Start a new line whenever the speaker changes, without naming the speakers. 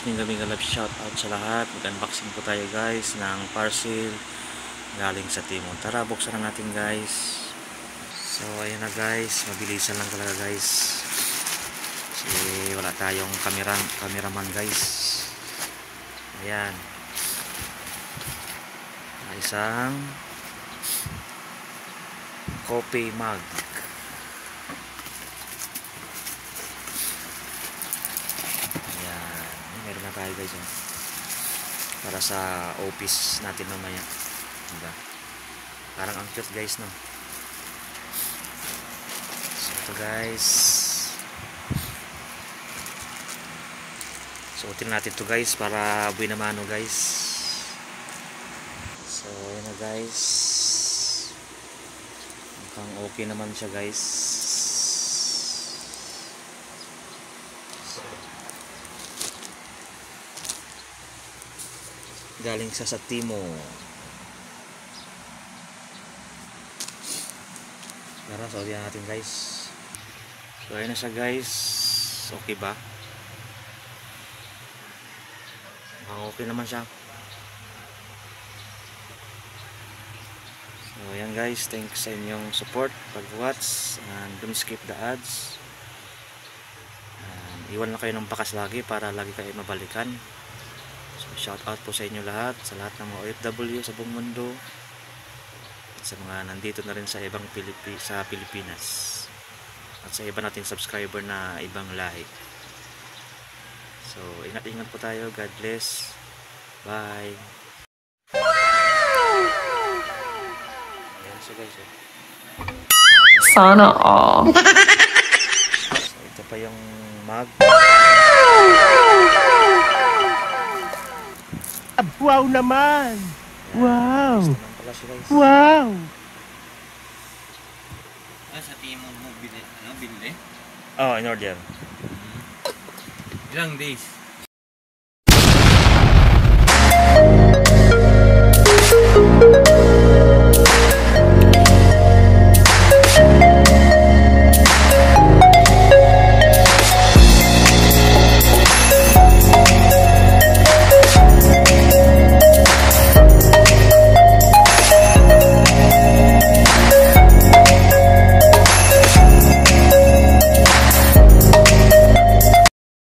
guys, mega love shout out sa lahat. Mag-unboxing po tayo guys ng parcel galing sa Timo. Tara, buksan na natin guys. So ayun na guys, mabilisan lang talaga guys. Kasi wala tayong cameraman guys. Ayan. Isang coffee mug. Meron na tayo guys para sa office natin mamaya, diba? Parang ang cute guys, no? So ito guys, suotin natin to guys para buhay na mano guys. So yun na guys, mukhang okay naman siya guys. Galing sa Timo. Tara, sabihan natin guys. So ayun na siya guys. Okay ba? Okay naman siya. So ayan guys, thanks sa inyong support, pag-watch, and don't skip the ads. Iwan lang kayo ng bakas lagi para lagi kayo mabalikan. So, shout out po sa inyo lahat, sa lahat ng mga OFW sa buong mundo, at sa mga nandito na rin sa ibang sa Pilipinas, at sa iba nating subscriber na ibang lahi. So ingat-ingat po tayo. God bless. Bye. Ayan siya guys.
Sana all.
So, ito pa yung mug.
Wow naman! Wow!
Pala siya guys.
Wow!
Sa Timo mo binili?
Oh, in order.
Ilang days?